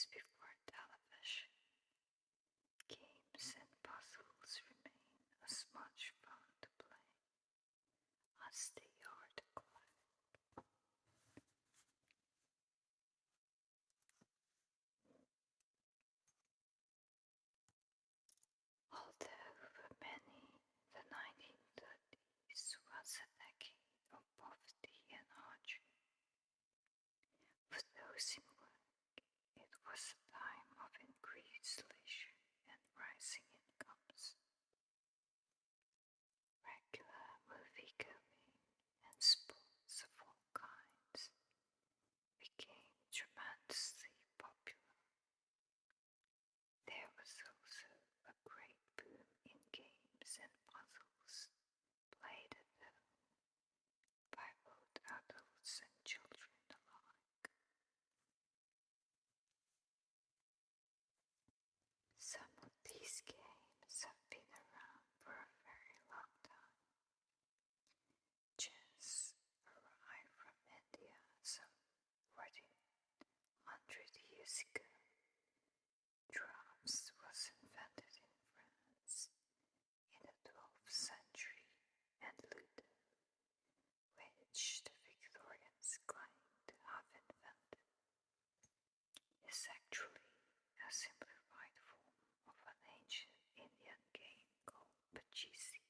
days before television, games and puzzles remain as much fun to play as they are to collect. Although for many, the 1930s was a decade of poverty and hardship, for those in work, it was a time of increased leisure and rising incomes. Regular movie-going and sports of all kinds became tremendously popular. There was also a great boom in games and puzzles played at home by both adults and children alike. Some of these games have been around for a very long time. Chess arrived from India some 1400 years ago. Drafts was invented in France in the 12th century, and Ludo, which the Victorians claim to have invented, is actually a simplified form of an ancient Indian game called pachisi.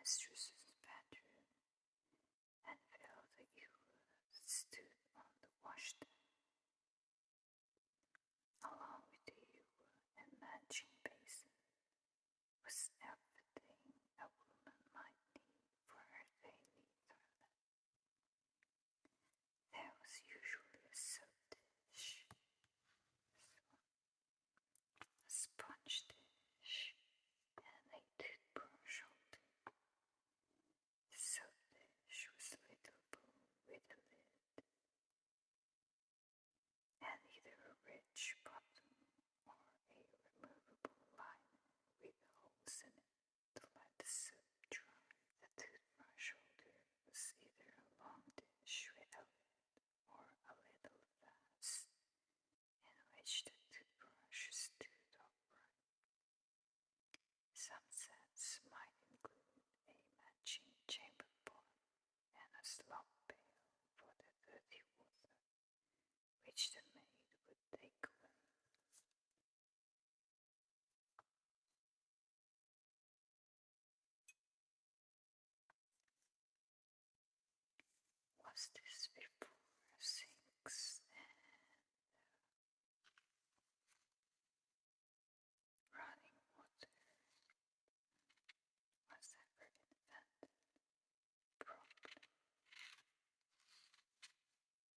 mistress's bedroom and filled the ewer that stood on the washstand. Along with the ewer and matching basin was everything a woman might need for her daily toilet. There was usually a soap dish, a sponge dish, and a toothbrush holder. The soap dish was a little bowl with a lid, and either a rich bottom or a removable liner with holes in it to let the soap dry. The toothbrush holder was either a long dish with a lid or a little vase in which the toothbrush stood upright. Some sets might include a matching chamber pot and a slop pail for the dirty water, which the maid would take away. Was this before sinks and running water was ever invented properly?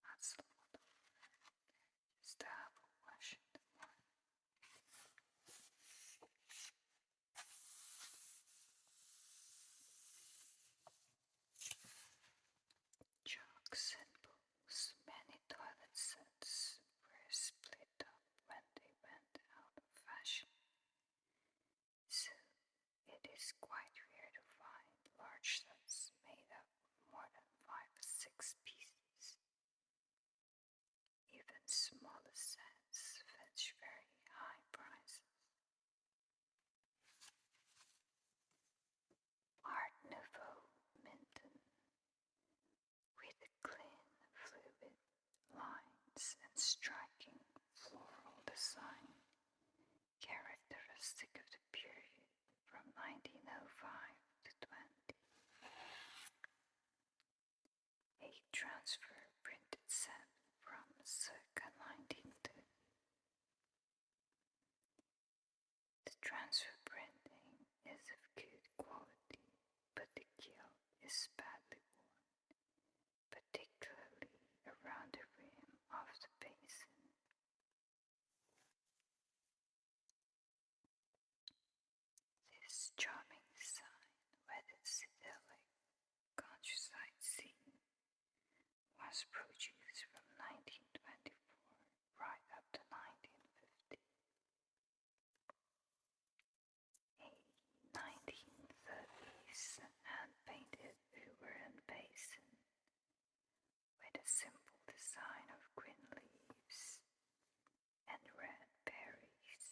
That's a lot of work just to have a wash in the morning. Jugs and bowls, many toilet sets were split up when they went out of fashion, so it is quite rare to find large sets made up of more than 5 or 6 pieces. Even smaller sets fetch very high prices. Art Nouveau Minton, with clean, fluid lines and striking floral design, characteristic of the period from 1905 to 20. A transfer printed set from circa 1930. The transfer printing is of good quality, but the gilt is badly worn, particularly around the rim of the basin. This charming design, with its idyllic countryside scene, was produced from 1924 right up to 1950. A 1930s hand-painted ewer and basin with a simple design of green leaves and red berries.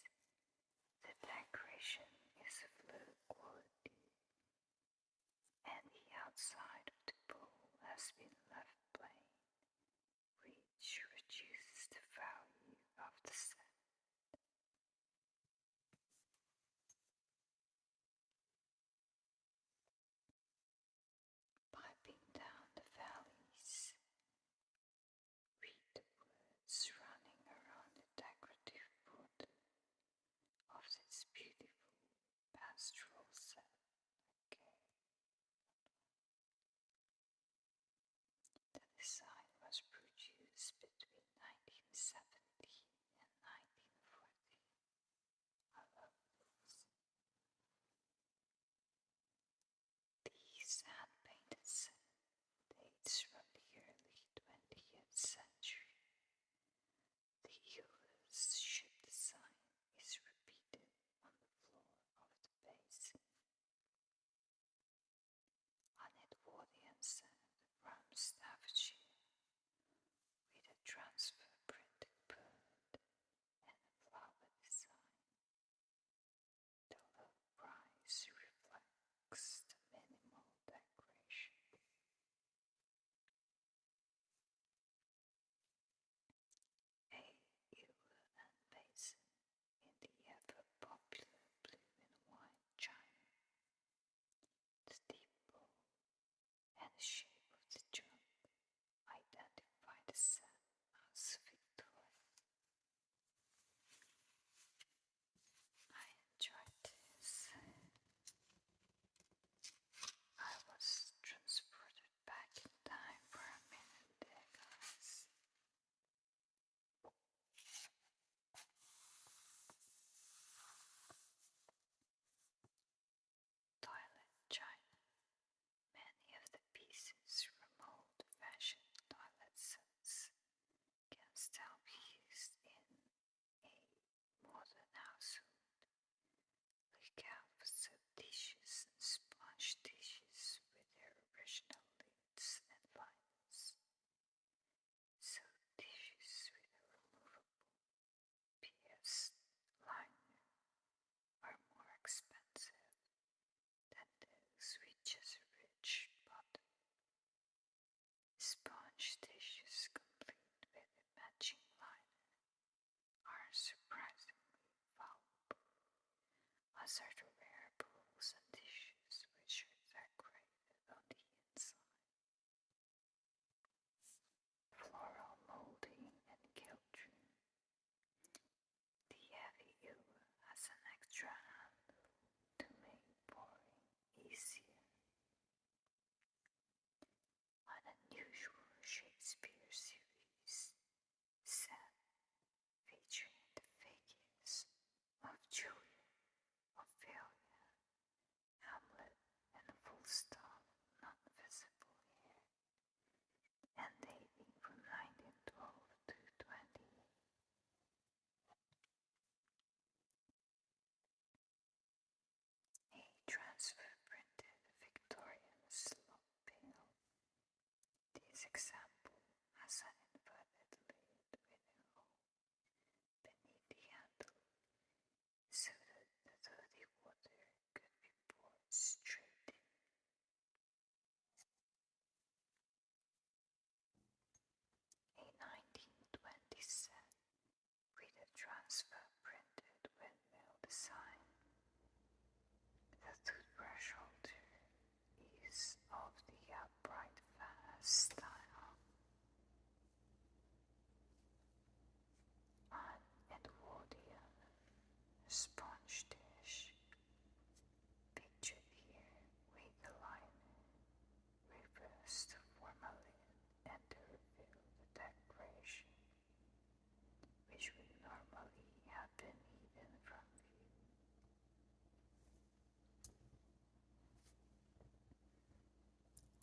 The decoration is of low quality, and the outside of the bowl has been left plain, which reduces the value of the set. Piping down the valleys, read the words running around the decorative border of this beautiful pastoral set. The design was produced between 1970 and 1940. I love this. These hand-painted set dates from the early 20th century. The ewer's ship design is repeated on the floor of the basin. An Edwardian set from Staffordshire with a transfer printed bird and a flower design. The low price reflects the minimal decoration. A ewer and basin in the ever popular blue and white china. The deep transfer printed windmill design. The toothbrush holder is of the upright vase style. An Edwardian sponge dish, pictured here with the liner reversed formalin and the revealed decoration, which would normally have been hidden from view.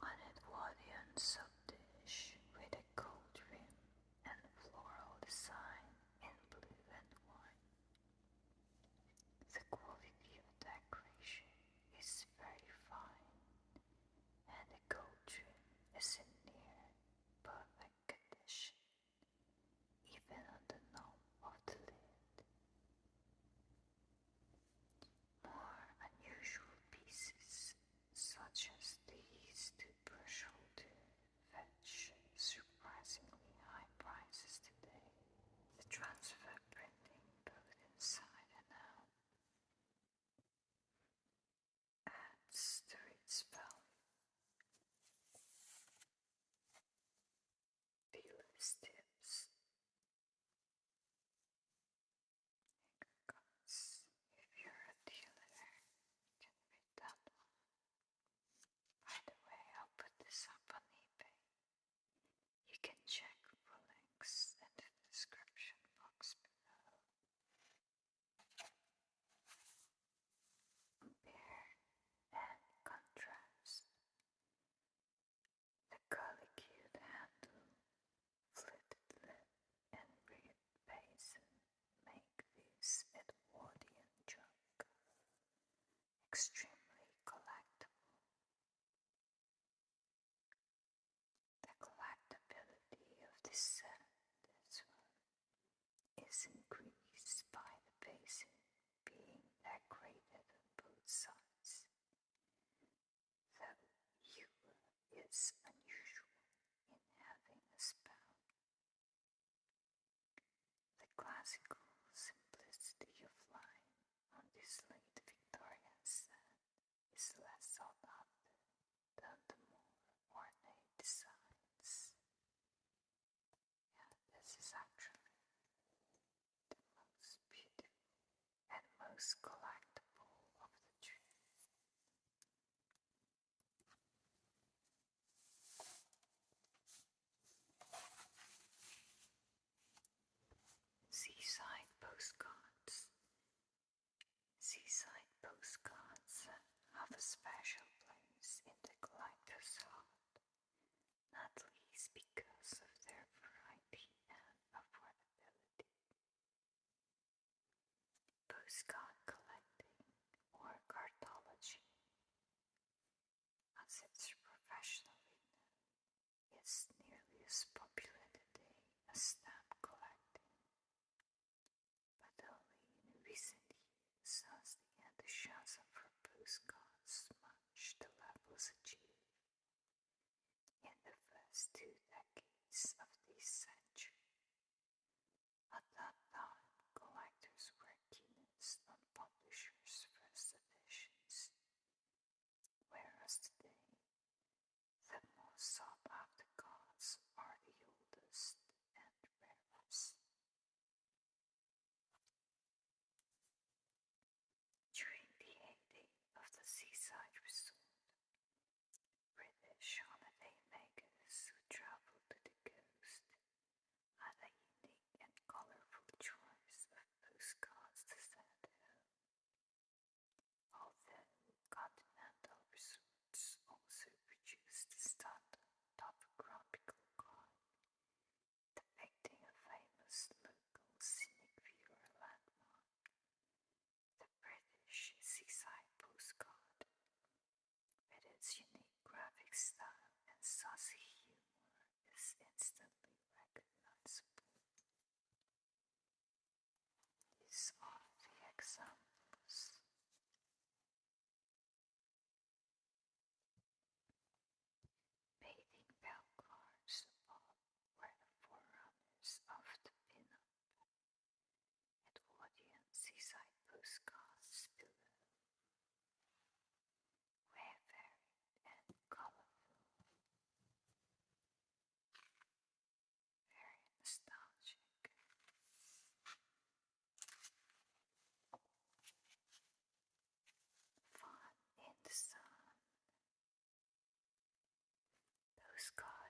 An Edwardian soap dish with a gold rim and floral design in blue and white. The quality of decoration is very fine, and the gold trim is in near perfect condition, even on the knob of the lid. More unusual pieces, such as these toothbrush holder, fetch surprisingly high prices today. The transfer printing both inside and out adds to its value. Dealer's tips. Guys, if you're a dealer, you can read that one. By the way, I'll put this up on eBay. You can check for links in the description box below. Compare and contrast. The collected handle, fluted lip, and reed basin make this Edwardian jug extremely collectible. The collectability of this set is increased by the basin being decorated on both sides, though allure is unusual in having a spout. The classical simplicity of line on this late Victorian set is less sought after than the more ornate designs. Yeah, this is actually the most beautiful and most collectible of the three. Seaside postcards. Seaside postcards have a special place in the collector's heart, not least because of their variety and affordability. Postcard collecting, or cartology, as it's professionally known, is nearly as popular today as stamp collecting, but only in recent years has the enthusiasm for postcards matched the levels achieved in the first 2 decades of this century. At that time, collectors were keenest on publishers' first editions, whereas today, the most sought-after cards are the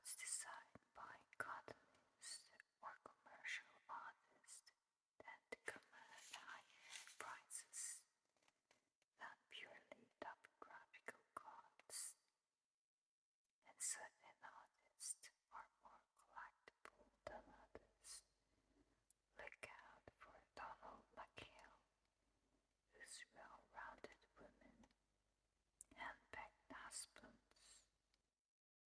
postcards designed by cartoonists or commercial artists tend to command higher prices than purely topographical cards, and certain artists are more collectible than others. Look out for Donald McHale, whose well-rounded women, hand-packed husbands,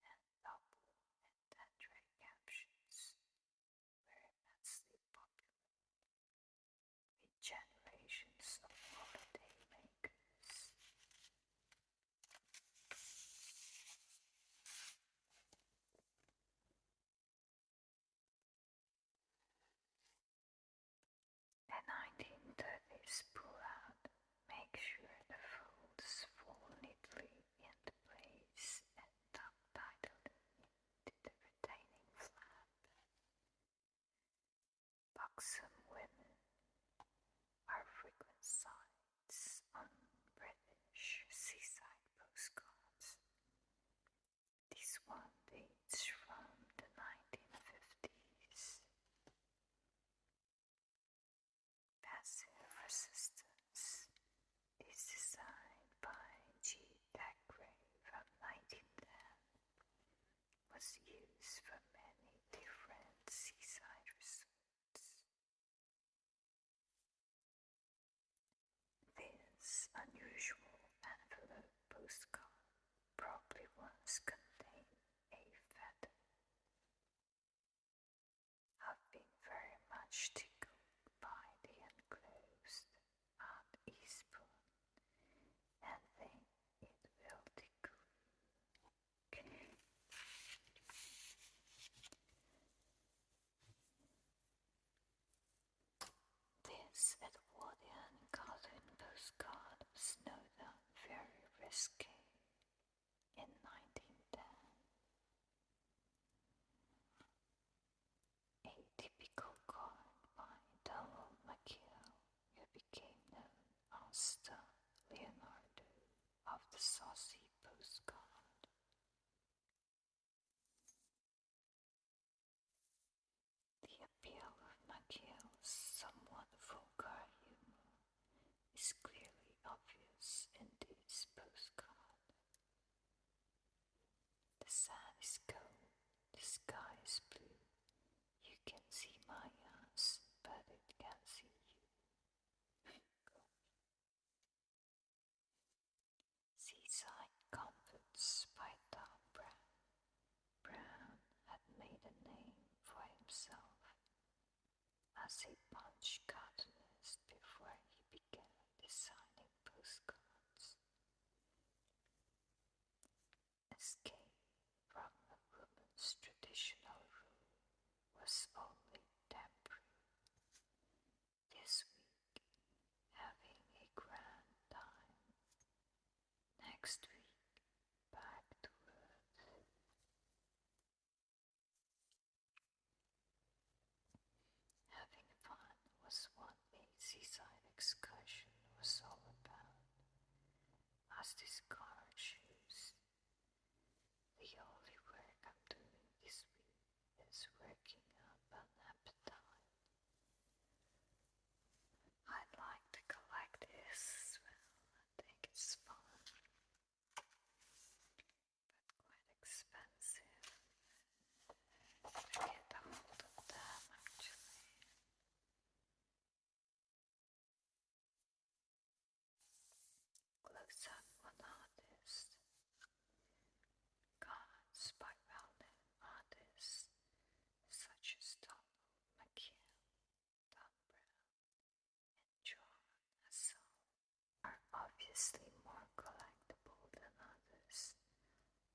and double and tetra captions were immensely popular with generations of holiday makers. A 1930s pull-out, make sure the folds fall neatly into place and tuck tightly into the retaining flap. Buxom women are frequent sights on British Seaside postcards. This one dates from the 1950s. Passive Resistance is designed by G. Thackeray from 1910. Was used for many different seaside resorts. This unusual envelope postcard probably once contained a feather. I've been very much tickled by the enclosed at Eastbourne and think it will tickle you. This Edwardian cartoon postcard was no doubt very risky in 1910. A typical card by Donald McHale, who became known as the Leonardo of the saucy postcard. The appeal of McHale's somewhat vulgar humor is clearly obvious in this postcard. The sand is cold, the sky is blue. You can see my ass, but it can't see you. Seaside Comforts by Tom Brown. Brown had made a name for himself as a punch cartoonist before he began designing postcards. Escape from a woman's traditional rule was only temporary. This week, having a grand time. Next week, back to Earth. Having fun was what a seaside excursion was all about. As this card shows, the only work I'm doing this week is working up an appetite. I'd like to collect this as well. I think it's fun, but quite expensive to get a hold of them actually. Close up on artists. Cards by well-known artists such as Donald McHale, Tom Brown, and John Hassel are obviously more collectible than others.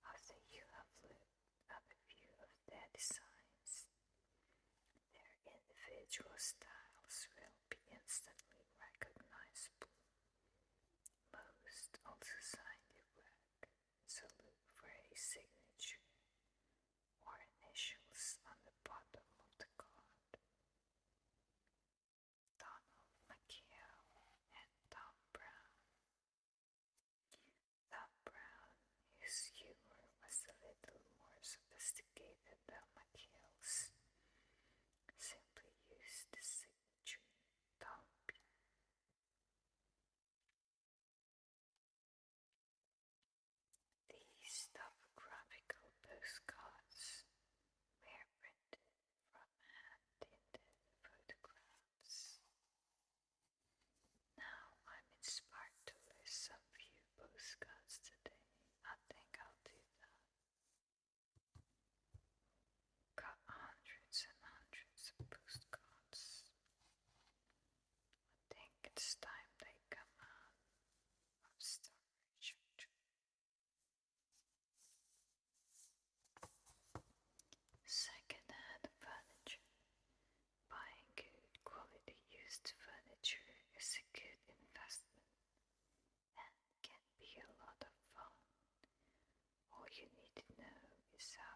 After you have looked at a few of their designs, their individual styles will be instantly recognizable. Most also sign their work, so look for a signature or initials on the bottom of the card. Donald McHale and Tom Brown. Tom Brown, whose humor was a little more sophisticated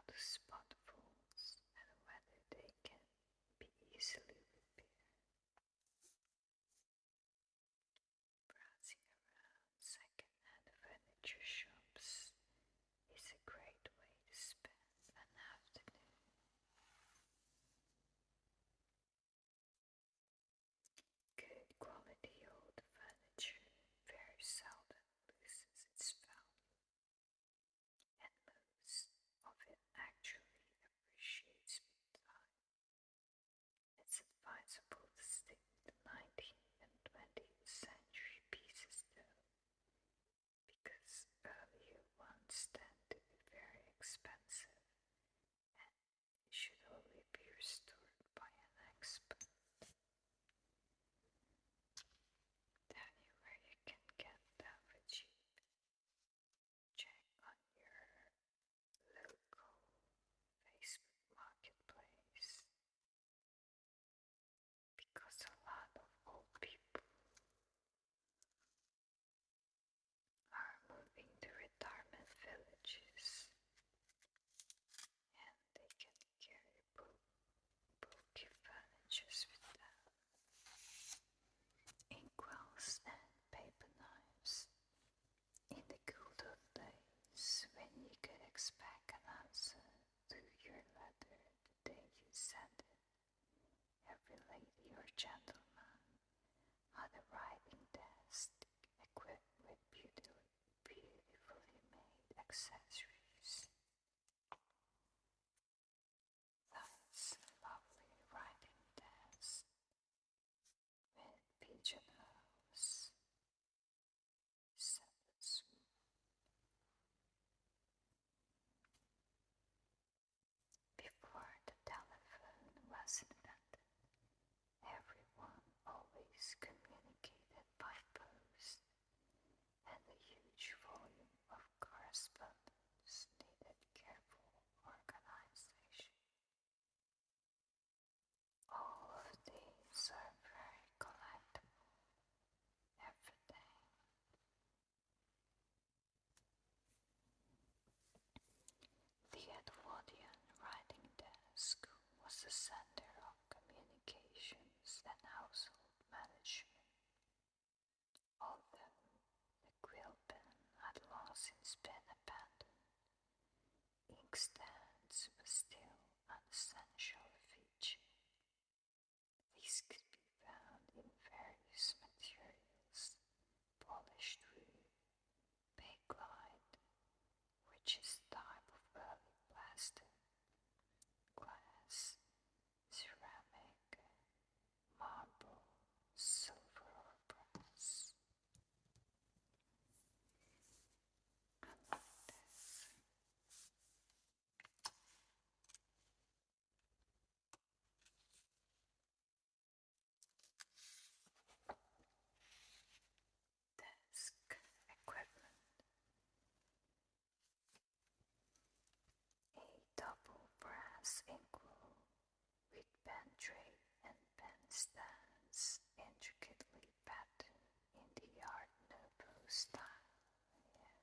to spot faults and whether they can be easily repaired. Browsing around second-hand furniture shops is a great way to spend an afternoon. Good quality old furniture very seldom loses its value, and most of it actually appreciates with time. It's advisable to stick to 19th and 20th century pieces though, because earlier ones tend to be very expensive and should only be restored by an expert. Tell you where you can get them for cheap. Check on your local Facebook marketplace, because a lot of old people are moving to retirement villages and they can carry bulky furniture with them. Inkwells and paper knives. In the good old days, when you could expect an answer to your letter the day you sent it, every lady or gentleman had a writing desk equipped with beautifully made accessories. Thus, a lovely writing desk with pigeonholes set at swoop. Before the telephone was invented, everyone always communicated by post, and the huge volume of correspondence needed careful organization. All of these are very collectible, everything. The Edwardian writing desk was the center of communications and household management, although the quill pen had long since been abandoned. Inkstands were still an essential feature. These could be found in various materials: polished wood, bakelite, which is a type of early plaster, glass, ceramic, marble, silver or brass. I like this. Desk equipment. A double brass inkwell with pen tray and pen stands intricately patterned in the Art Nouveau style. Yeah,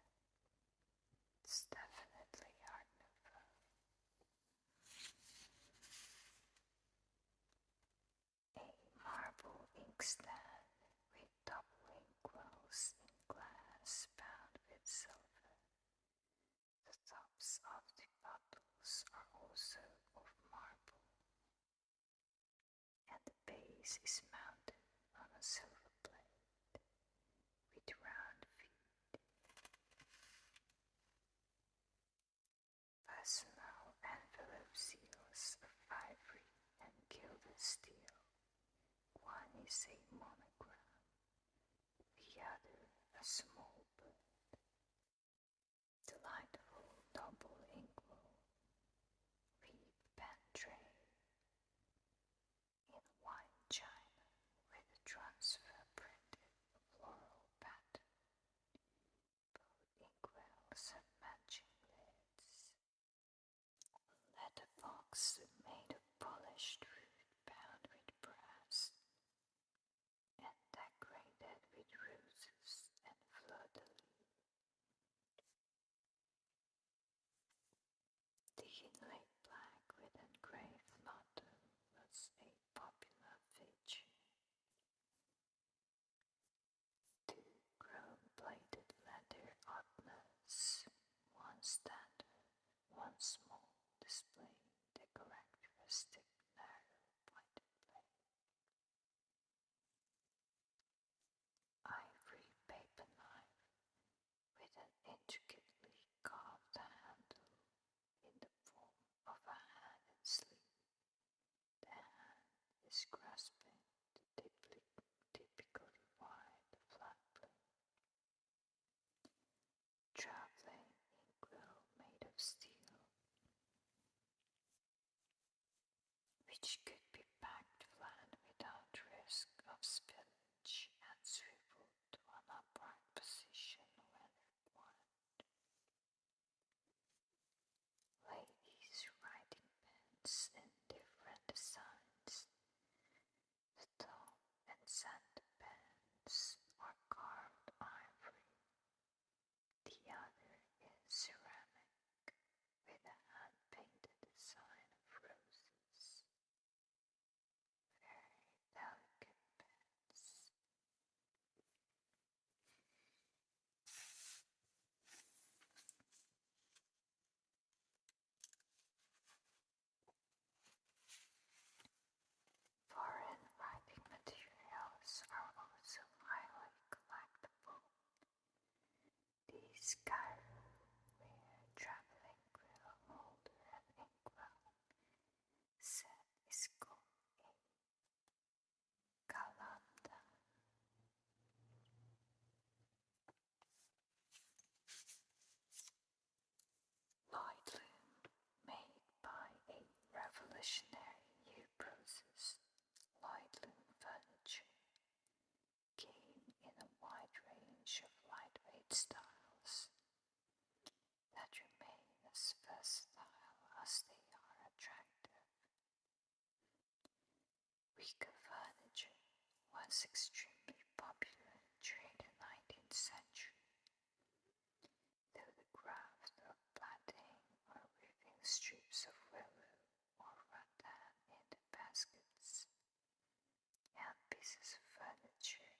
it's definitely Art Nouveau. A marble inkstand with double inkwells in glass bound with silver. The tops of the bottles are also of marble, and the base is mounted on a silver plate with round feet. Personal envelope seals of ivory and gilded steel. One is a monogram, the other a small bird. Delightful double inkwell with pen tray in white china with a transfer printed floral pattern. Both inkwells have matching lids. Letterbox made of polished wood bound with brass and decorated with roses and fleur-de-lis. The standard, one small display the characteristic narrow pointed blade. Ivory paper knife with an intricately carved handle in the form of a hand and sleeve. The hand is grasping the typically wide flat blade. Traveling inkwell made of steel, which could be packed flat without risk of spillage and swiveled to an upright position when required. Ladies' writing pens in different designs. The top and center pens are carved ivory. The other is ceramic with a hand-painted design of roses. Very delicate pens. Foreign writing materials are also highly collectible. These Cairo-ware traveling quill holder and inkwell set is called a calanta. Lloyd Loom, made by a revolutionary new process. Lloyd Loom furniture came in a wide range of lightweight styles that remain as versatile as they are attractive. Wicker furniture was extremely popular during the 19th century, though the craft of plaiting or weaving strips of willow or rattan into baskets and pieces of furniture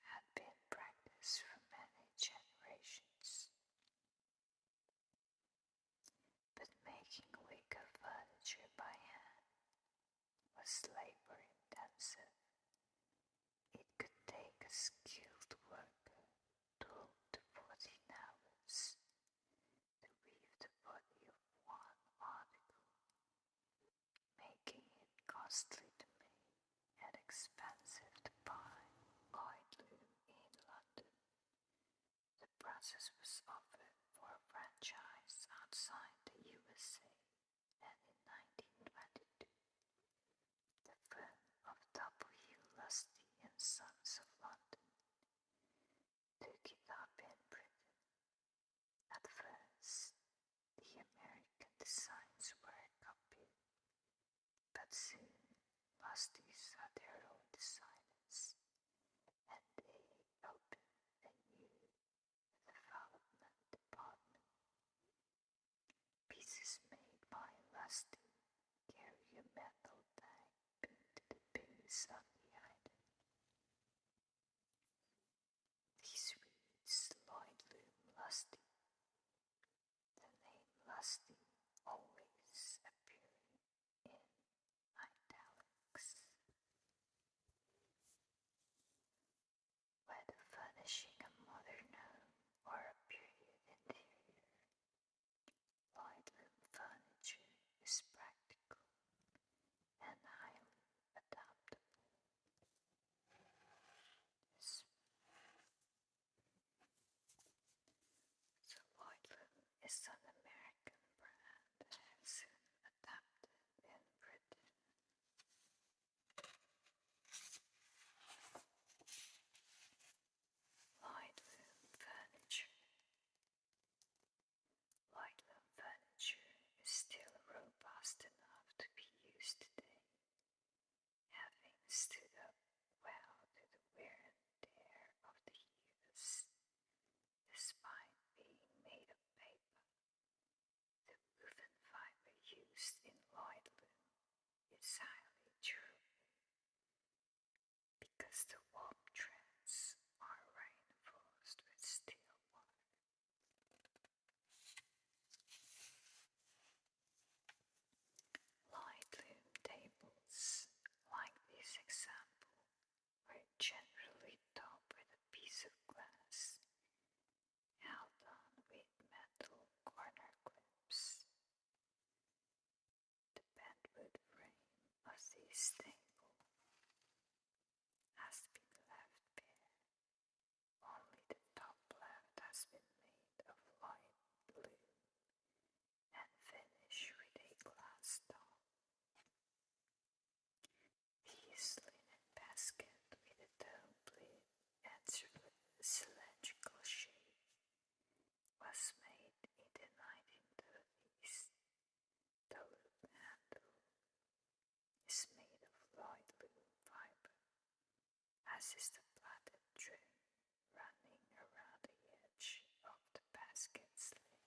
had been practiced for many generations. But making wicker furniture by hand was labor-intensive. It could take a skilled worker 12 to 14 hours to weave the body of one article, making it costly to make and expensive to buy. Lloyd Loom in London. The process was offered for a franchise outside the USA, and in 1922, the firm of W. Lusty and Sons of London took it up in Britain. At first, the American designs were copied, but soon Lusties had their own designers, and they opened a new development department. Pieces made by Lusty carry a metal tag pinned to the base of the item. This reads Lloyd Loom Lusty, the name Lusty always appearing in italics. Whether furnishing a modern home or a period interior, Lloyd Loom furniture is practical and highly adaptable. So Lloyd Loom is an American brand that has soon adapted in Britain. Lloyd Loom furniture. Lloyd Loom furniture is still robust enough to be used today, having stood up well to the wear and tear of the years. Despite being made of paper, the woven fiber used in Lloyd Loom is highly durable because the warp threads are reinforced with steel wire. this table has been left bare. Only the top left has been made of Lloyd Loom and finished with a glass top. This linen basket with a dome lid and cylindrical shape was made in the 1930s. The loop handle is made of Lloyd Loom fiber, as is the plaited trim running around the edge of the basket's lid.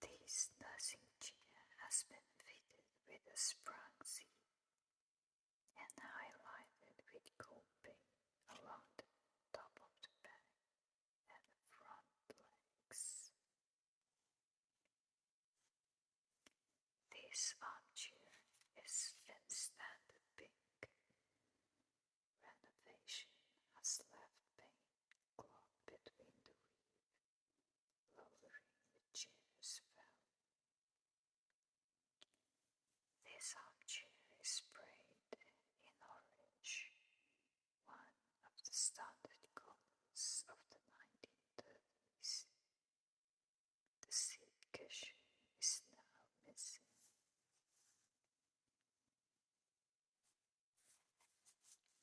This nursing chair has been fitted with a sprung seat and highlighted with gold paint along the top of the back and the front legs. This armchair is in standard pink. Renovation has left paint clogged between the weave, lowering the chair's value. This armchair is sprayed in orange, one of the standard colors of the 1930s. The seat cushion is now missing.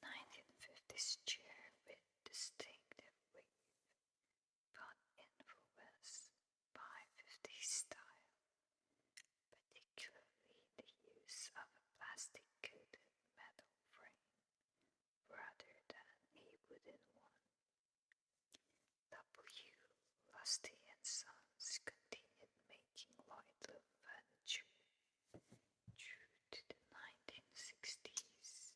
1950s chair with distinctive weave, but influenced by 50s style, particularly the use of a plastic-coated metal frame rather than a wooden one. W. Lusty and Sons continued making Lloyd Loom furniture through to the 1960s.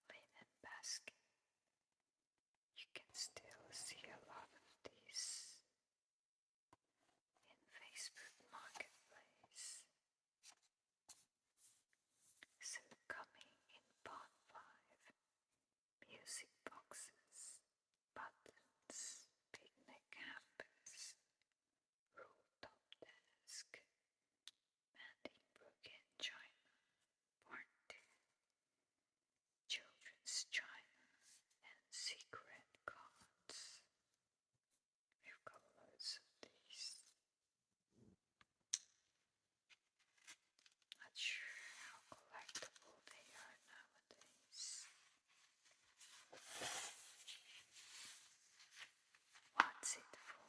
Linen basket. You can still see a lot of these in Facebook Marketplace. So coming in part 5, music boxes, buttons, picnic hampers, rooftop desk, mending broken china, part 2, children's china, and secret cards. We've got loads of these. Not sure how collectible they are nowadays. What's it for?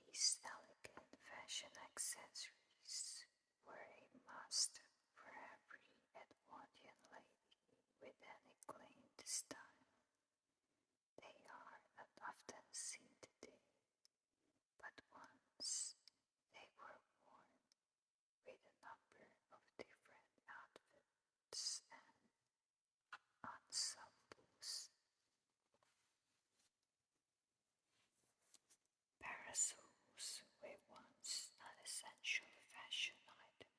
These elegant fashion accessories were a must for every Edwardian lady with any claim to style. They are not often seen today, but once they were worn with a number of different outfits and ensembles. Parasols were once an essential fashion item.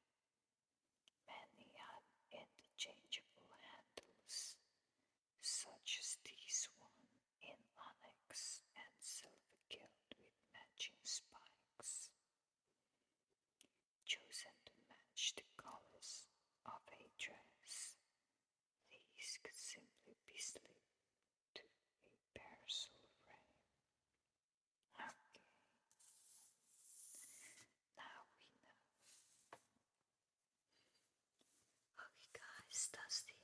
Many had interchangeable handles, such as this one in onyx and silver gilt with matching spikes. Chosen to match the colors of a dress, these could simply be slipped to a parasol frame. Okay, now we know. Okay guys, that's the